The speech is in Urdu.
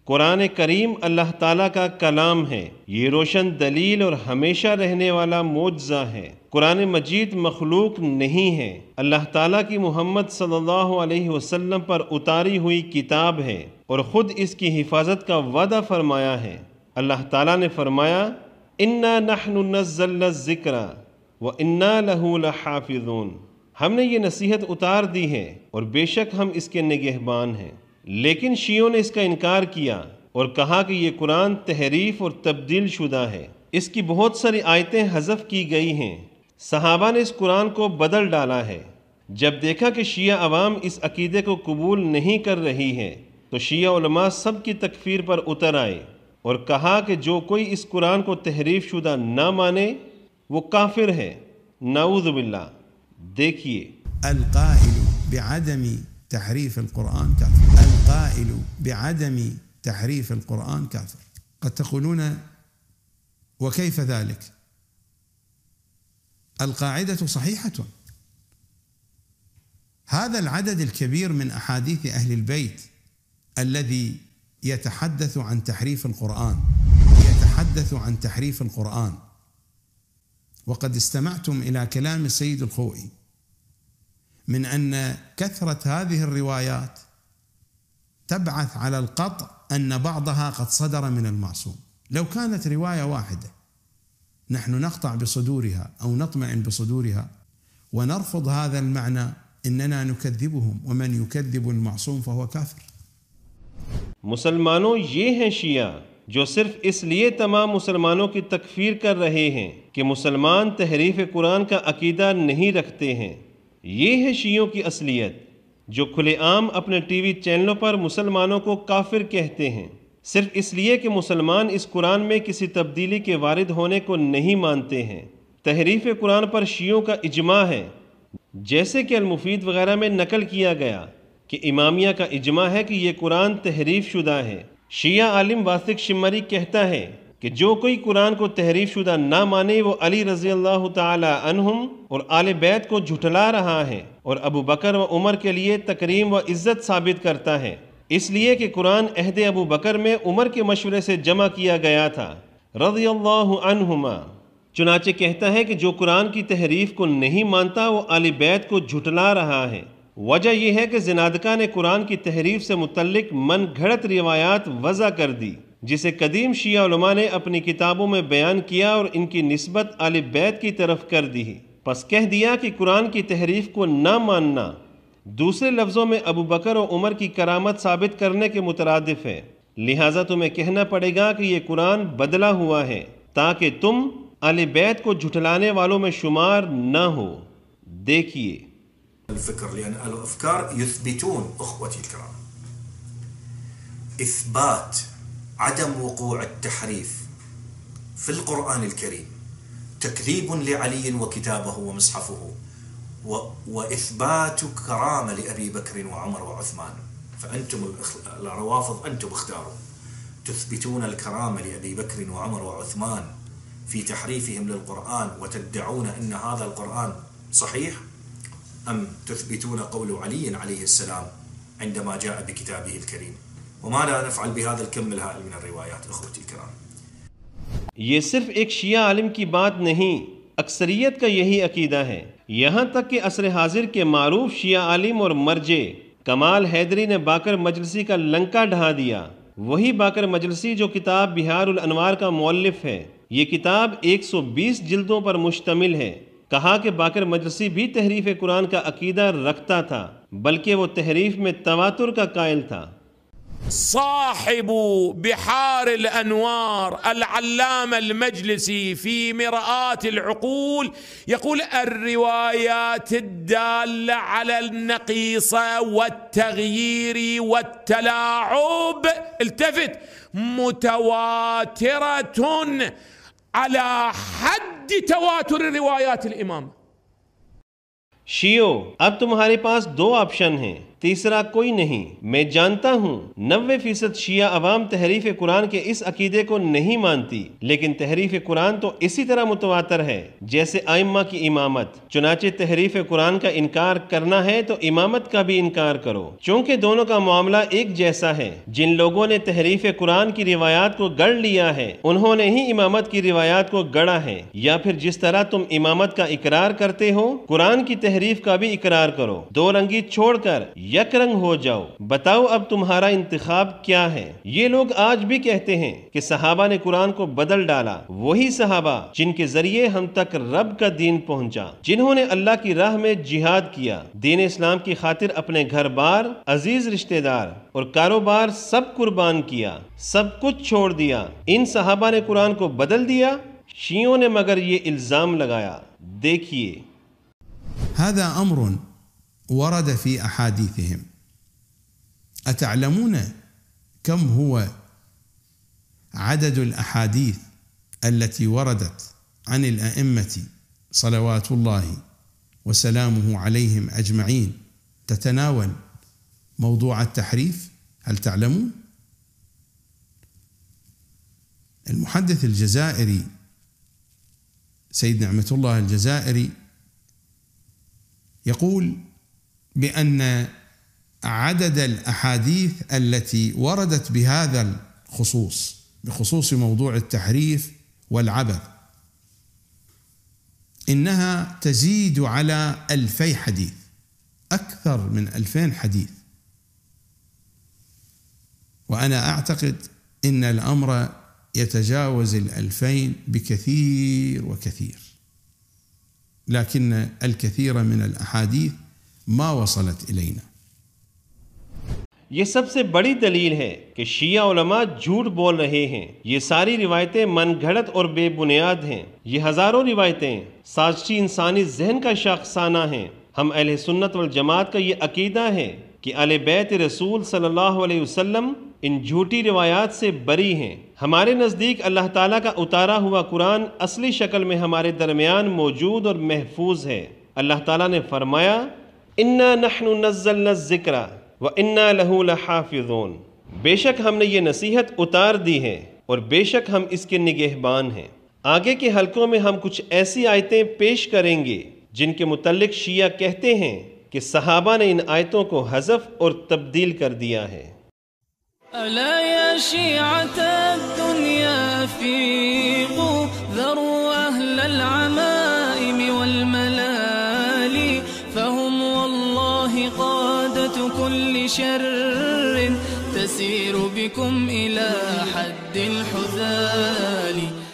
قرآن کریم اللہ تعالیٰ کا کلام ہے، یہ روشن دلیل اور ہمیشہ رہنے والا معجزہ ہے۔ قرآن مجید مخلوق نہیں ہے، اللہ تعالیٰ کی محمد صلی اللہ علیہ وسلم پر اتاری ہوئی کتاب ہے اور خود اس کی حفاظت کا وعدہ فرمایا ہے۔ اللہ تعالیٰ نے فرمایا اِنَّا نَحْنُ نَزَّلْنَا الذِّكْرَ وَإِنَّا لَهُ لَحَافِظُونَ، ہم نے یہ نصیحت اتار دی ہے اور بے شک ہم اس کے نگہبان ہیں۔ لیکن شیعوں نے اس کا انکار کیا اور کہا کہ یہ قرآن تحریف اور تبدیل شدہ ہے، اس کی بہت ساری آیتیں حذف کی گئی ہیں، صحابہ نے اس قرآن کو بدل ڈالا ہے۔ جب دیکھا کہ شیعہ عوام اس عقیدے کو قبول نہیں کر رہی ہے تو شیعہ علماء سب کی تکفیر پر اتر آئے اور کہا کہ جو کوئی اس قرآن کو تحریف شدہ نہ مانے وہ کافر ہے، نعوذ باللہ۔ دیکھیے القائل بعدم تحريف القرآن كافر، القائل بعدم تحريف القرآن كافر. قد تقولون وكيف ذلك؟ القاعدة صحيحة. هذا العدد الكبير من أحاديث أهل البيت الذي يتحدث عن تحريف القرآن، يتحدث عن تحريف القرآن، وقد استمعتم إلى كلام السيد الخوئي من أن كثرة هذه الروايات تبعث على القطع أن بعضها قد صدر من المعصوم. لو كانت رواية واحدة نحن نقطع بصدورها أو نطمئن بصدورها ونرفض هذا المعنى إننا نكذبهم، ومن يكذب المعصوم فهو كافر. مسلمانوں یہ ہیں شیعہ جو صرف اس لیے تمام مسلمانوں کی تکفیر کر رہے ہیں کہ مسلمان تحریف قرآن کا عقیدہ نہیں رکھتے ہیں۔ یہ ہے شیعوں کی اصلیت جو کھلے عام اپنے ٹی وی چینلوں پر مسلمانوں کو کافر کہتے ہیں، صرف اس لیے کہ مسلمان اس قرآن میں کسی تبدیلی کے وارد ہونے کو نہیں مانتے ہیں۔ تحریف قرآن پر شیعوں کا اجماع ہے، جیسے کہ المفید وغیرہ میں نقل کیا گیا کہ امامیہ کا اجماع ہے کہ یہ قرآن تحریف شدہ ہے۔ شیعہ عالم واثق شمری کہتا ہے کہ جو کوئی قرآن کو تحریف شدہ نہ مانے وہ علی رضی اللہ تعالی عنہم اور آل بیت کو جھٹلا رہا ہے اور ابو بکر و عمر کے لیے تکریم و عزت ثابت کرتا ہے، اس لیے کہ قرآن عہد ابو بکر میں عمر کے مشورے سے جمع کیا گیا تھا رضی اللہ عنہما۔ چنانچہ کہتا ہے کہ جو قرآن کی تحریف کو نہیں مانتا وہ آل بیت کو جھٹلا رہا ہے۔ وجہ یہ ہے کہ زنادقہ نے قرآن کی تحریف سے متعلق من گھڑت روایات وضع کر دی جسے قدیم شیعہ علماء نے اپنی کتابوں میں بیان کیا اور ان کی نسبت آل بیت کی طرف کر دی، پس کہہ دیا کہ قرآن کی تحریف کو نہ ماننا دوسرے لفظوں میں ابو بکر و عمر کی کرامت ثابت کرنے کے مترادف ہے، لہٰذا تمہیں کہنا پڑے گا کہ یہ قرآن بدلا ہوا ہے تاکہ تم آل بیت کو جھٹلانے والوں میں شمار نہ ہو۔ دیکھیے الفكر، لأن الأفكار يثبتون أخوتي الكرام إثبات عدم وقوع التحريف في القرآن الكريم تكذيب لعلي وكتابه ومصحفه وإثبات كرامة لأبي بكر وعمر وعثمان. فأنتم الروافض أنتم اختاروا تثبتون الكرامة لأبي بكر وعمر وعثمان في تحريفهم للقرآن وتدعون أن هذا القرآن صحيح، أم تثبتون قول علي عليه السلام عندما جاء بكتابه الكريم؟ وما لا نفعل بهذا الكم الهائل من الروايات اخوتي الكرام. یہ صرف ایک شیعہ عالم کی بات نہیں، اکثریت کا یہی عقیدہ ہے، یہاں تک کہ عصر حاضر کے معروف شیعہ عالم اور مرجع کمال حیدری نے باقر مجلسی کا لنکا ڈھا دیا۔ وہی باقر مجلسی جو کتاب بہار الانوار کا مؤلف ہے، یہ کتاب 120 جلدوں پر مشتمل ہے۔ کہا کہ باقر مجلسی بھی تحریف قرآن کا عقیدہ رکھتا تھا، بلکہ وہ تحریف میں تواتر کا قائل تھا۔ صاحب بحار الأنوار العلامة المجلسي في مرآة العقول يقول الروايات الدالة على النقيصة والتغيير والتلاعب، التفت، متواترة على حد تواتر روايات الإمام. شیعو، اب تمہارے پاس دو آپشن ہیں، تیسرا کوئی نہیں۔ میں جانتا ہوں 90% شیعہ عوام تحریف قرآن کے اس عقیدے کو نہیں مانتی، لیکن تحریف قرآن تو اسی طرح متواتر ہے جیسے ائمہ کی امامت۔ چنانچہ تحریف قرآن کا انکار کرنا ہے تو امامت کا بھی انکار کرو، چونکہ دونوں کا معاملہ ایک جیسا ہے۔ جن لوگوں نے تحریف قرآن کی روایات کو گڑھ لیا ہے انہوں نے ہی امامت کی روایات کو گڑھا ہے، یا پھر جس طرح تم امامت کا اقرار کرتے ہو قرآن کی تحریف کا بھی اقرار کرو، دو رنگی چھوڑ کر یک رنگ ہو جاؤ۔ بتاؤ اب تمہارا انتخاب کیا ہے؟ یہ لوگ آج بھی کہتے ہیں کہ صحابہ نے قرآن کو بدل ڈالا، وہی صحابہ جن کے ذریعے ہم تک رب کا دین پہنچا، جنہوں نے اللہ کی راہ میں جہاد کیا، دین اسلام کی خاطر اپنے گھر بار، عزیز رشتہ دار اور کاروبار سب قربان کیا، سب کچھ چھوڑ دیا، ان صحابہ نے قرآن کو بدل دیا؟ شیعوں نے مگر یہ الزام لگایا۔ دیکھیے، هذا أمر ورد في أحاديثهم. أتعلمون كم هو عدد الأحاديث التي وردت عن الأئمة صلوات الله وسلامه عليهم أجمعين تتناول موضوع التحريف؟ هل تعلمون؟ المحدث الجزائري سيد نعمة الله الجزائري يقول بأن عدد الأحاديث التي وردت بهذا الخصوص، بخصوص موضوع التحريف والعبث، إنها تزيد على 2000 حديث، أكثر من 2000 حديث. وأنا أعتقد إن الأمر يتجاوز 2000 بكثير وكثير، لكن الكثير من الأحاديث ما وصلت إلينا. یہ سب سے بڑی دلیل ہے کہ شیعہ علماء جھوٹ بول رہے ہیں۔ یہ ساری روایتیں من گھڑت اور بے بنیاد ہیں۔ یہ ہزاروں روایتیں سازشی انسانی ذہن کا شاخسانہ ہیں۔ ہم اہل سنت والجماعت کا یہ عقیدہ ہے کہ اہل بیت رسول صلی اللہ علیہ وسلم ان جھوٹی روایات سے بری ہیں۔ ہمارے نزدیک اللہ تعالیٰ کا اتارا ہوا قرآن اصلی شکل میں ہمارے درمیان موجود اور محفوظ ہے۔ اللہ تعالیٰ نے فرمایا، اِنَّا نَحْنُ نَزَّلْنَا الذِّكْرَ وَإِنَّا لَهُ لَحَافِظُونَ، بے شک ہم نے یہ نصیحت اتار دی ہے اور بے شک ہم اس کے نگہبان ہیں۔ آگے کے حلقوں میں ہم کچھ ایسی آیتیں پیش کریں گے جن کے متعلق شیعہ کہتے ہیں کہ صحابہ نے ان آیتوں کو حذف اور تبدیل کر دیا ہے۔ ألا يا شيعة الدنيا فيقوا ذروا أهل العمائم والملال، فهم والله قادة كل شر تسير بكم إلى حد الحذال.